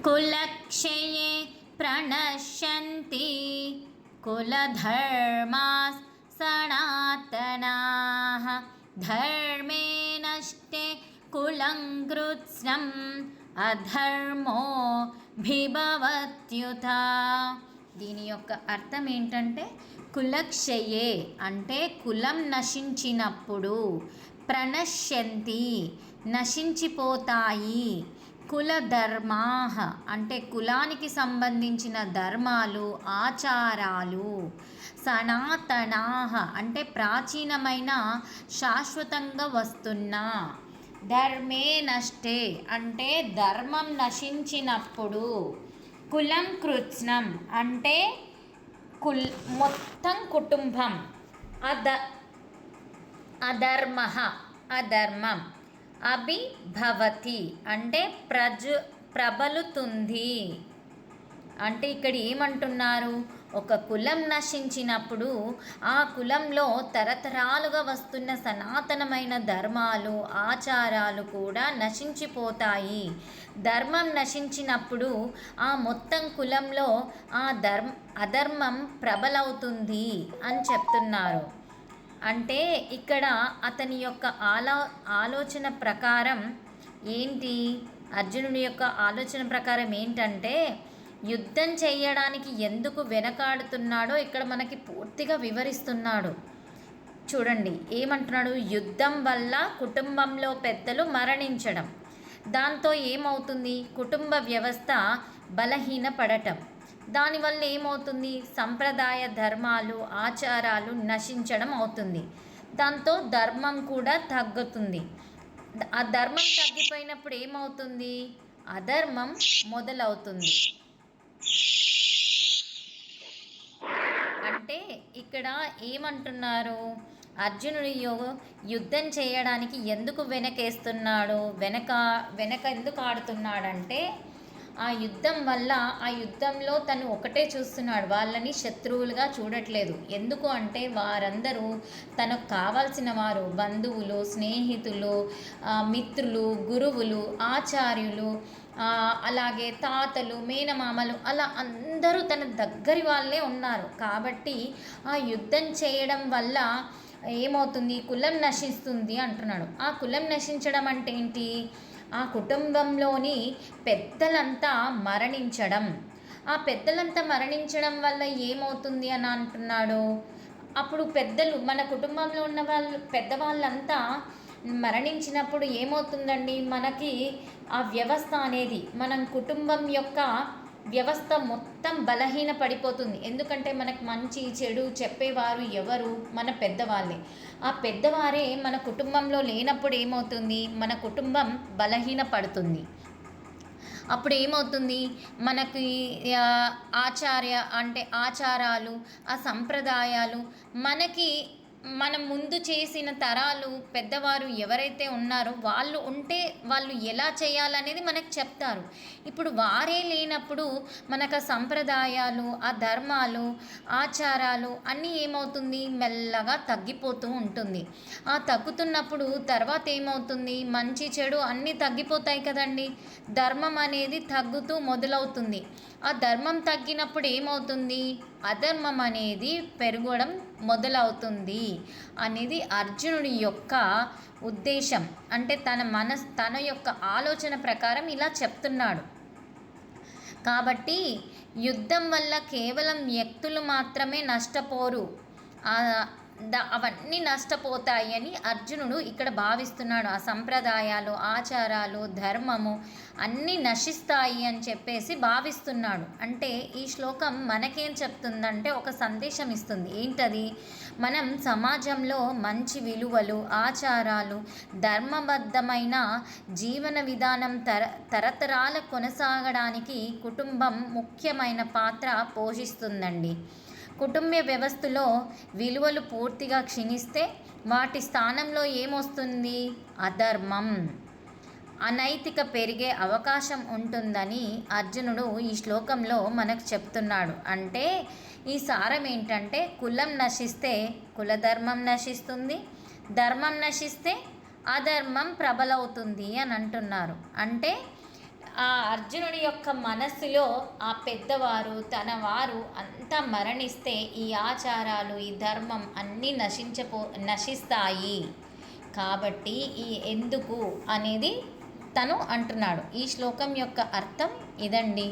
కులక్షయే ప్రణశ్యంతి కులధర్మాః సనాతనాః ధర్మే నష్టే కులం కృత్స్నం అధర్మో భిభవత్యుత. దీని యొక్క అర్థం ఏంటంటే కులక్షయే అంటే కులం నశించినప్పుడు, ప్రణశ్యంతి నశించిపోతాయి, కులధర్మాః అంటే కులానికి సంబంధించిన ధర్మాలు ఆచారాలు, సనాతనాః అంటే ప్రాచీనమైన శాశ్వతంగా వస్తున్న, ధర్మే నష్టే అంటే ధర్మం నశించినప్పుడు, కులం కృత్స్నం అంటే మొత్తం కుటుంబం, అధర్మః అధర్మం, అభిభవతి అంటే ప్రబలుతుంది. అంటే ఇక్కడ ఏమంటున్నారు, ఒక కులం నశించినప్పుడు ఆ కులంలో తరతరాలుగా వస్తున్న సనాతనమైన ధర్మాలు ఆచారాలు కూడా నశించిపోతాయి. ధర్మం నశించినప్పుడు ఆ మొత్తం కులంలో ఆ అధర్మం ప్రబలవుతుంది అని చెప్తున్నారు. అంటే ఇక్కడ అతని యొక్క ఆలోచన ప్రకారం ఏంటి, అర్జునుడి యొక్క ఆలోచన ప్రకారం ఏంటంటే యుద్ధం చేయడానికి ఎందుకు వెనకాడుతున్నాడో ఇక్కడ మనకి పూర్తిగా వివరిస్తున్నాడు. చూడండి ఏమంటున్నాడు, యుద్ధం వల్ల కుటుంబంలో పెద్దలు మరణించడం, దాంతో ఏమవుతుంది, కుటుంబ వ్యవస్థ బలహీనపడటం, దానివల్ల ఏమవుతుంది, సంప్రదాయ ధర్మాలు ఆచారాలు నశించడం అవుతుంది, దాంతో ధర్మం కూడా తగ్గుతుంది. ఆ ధర్మం తగ్గిపోయినప్పుడు ఏమవుతుంది, అధర్మం మొదలవుతుంది. అంటే ఇక్కడ ఏమంటున్నారు, అర్జునుడి యుద్ధం చేయడానికి ఎందుకు వెనకేస్తున్నాడు, వెనక ఎందుకు ఆడుతున్నాడంటే ఆ యుద్ధం వల్ల ఆ యుద్ధంలో తను ఒకటే చూస్తున్నాడు, వాళ్ళని శత్రువులుగా చూడట్లేదు. ఎందుకు అంటే వారందరూ తనకు కావాల్సిన వారు, బంధువులు, స్నేహితులు, మిత్రులు, గురువులు, ఆచార్యులు, అలాగే తాతలు, మేనమామలు, అలా అందరూ తన దగ్గరి వాళ్ళే ఉన్నారు. కాబట్టి ఆ యుద్ధం చేయడం వల్ల ఏమవుతుంది, కులం నశిస్తుంది అంటున్నాడు. ఆ కులం నశించడం అంటే ఏంటి, ఆ కుటుంబంలోని పెద్దలంతా మరణించడం. ఆ పెద్దలంతా మరణించడం వల్ల ఏమవుతుంది అని అంటున్నాడు, అప్పుడు పెద్దలు మన కుటుంబంలో ఉన్న పెద్దవాళ్ళంతా మరణించినప్పుడు ఏమవుతుందండి, మనకి ఆ వ్యవస్థ అనేది మన కుటుంబం యొక్క వ్యవస్థ మొత్తం బలహీన పడిపోతుంది. ఎందుకంటే మనకు మంచి చెడు చెప్పేవారు ఎవరు, మన పెద్దవాళ్ళే. ఆ పెద్దవారే మన కుటుంబంలో లేనప్పుడు ఏమవుతుంది, మన కుటుంబం బలహీన పడుతుంది. అప్పుడు ఏమవుతుంది, మనకి ఆచారాలు, ఆ సంప్రదాయాలు, మనకి మనం ముందు చేసిన తరాలు పెద్దవారు ఎవరైతే ఉన్నారో వాళ్ళు ఉంటే వాళ్ళు ఎలా చేయాలనేది మనకు చెప్తారు. ఇప్పుడు వారే లేనప్పుడు మనకు ఆ సంప్రదాయాలు, ఆ ధర్మాలు, ఆచారాలు అన్నీ ఏమవుతుంది, మెల్లగా తగ్గిపోతూ ఉంటుంది. ఆ తగ్గుతున్నప్పుడు తర్వాత ఏమవుతుంది, మంచి చెడు అన్నీ తగ్గిపోతాయి కదండి. ధర్మం అనేది తగ్గుతూ మొదలవుతుంది. ఆ ధర్మం తగ్గినప్పుడు ఏమవుతుంది, అధర్మం అనేది పెరగడం మొదలవుతుంది అనేది అర్జునుడి యొక్క ఉద్దేశం. అంటే తన యొక్క ఆలోచన ప్రకారం ఇలా చెప్తున్నాడు. కాబట్టి యుద్ధం వల్ల కేవలం వ్యక్తులు మాత్రమే నష్టపోరు, అవన్నీ నష్టపోతాయి అని అర్జునుడు ఇక్కడ భావిస్తున్నాడు. ఆ సంప్రదాయాలు ఆచారాలు ధర్మము అన్నీ నశిస్తాయి అని చెప్పేసి భావిస్తున్నాడు. అంటే ఈ శ్లోకం మనకేం చెప్తుందంటే ఒక సందేశం ఇస్తుంది. ఏంటది, మనం సమాజంలో మంచి విలువలు ఆచారాలు ధర్మబద్ధమైన జీవన విధానం తరతరాల కొనసాగడానికి కుటుంబం ముఖ్యమైన పాత్ర పోషిస్తుందండి. కుటుంబ వ్యవస్థలో విలువలు పూర్తిగా క్షీణిస్తే వాటి స్థానంలో ఏమొస్తుంది, అధర్మం అనైతిక పెరిగే అవకాశం ఉంటుందని అర్జునుడు ఈ శ్లోకంలో మనకు చెప్తున్నాడు. అంటే ఈ సారం ఏంటంటే కులం నశిస్తే కులధర్మం నశిస్తుంది, ధర్మం నశిస్తే అధర్మం ప్రబలవుతుంది అని అంటున్నారు. అంటే ఆ అర్జునుడి యొక్క మనస్సులో ఆ పెద్దవారు తన వారు అంతా మరణిస్తే ఈ ఆచారాలు ఈ ధర్మం అన్నీ నశిస్తాయి. కాబట్టి ఈ ఎందుకు అనేది తను అంటున్నాడు. ఈ శ్లోకం యొక్క అర్థం ఇదండి.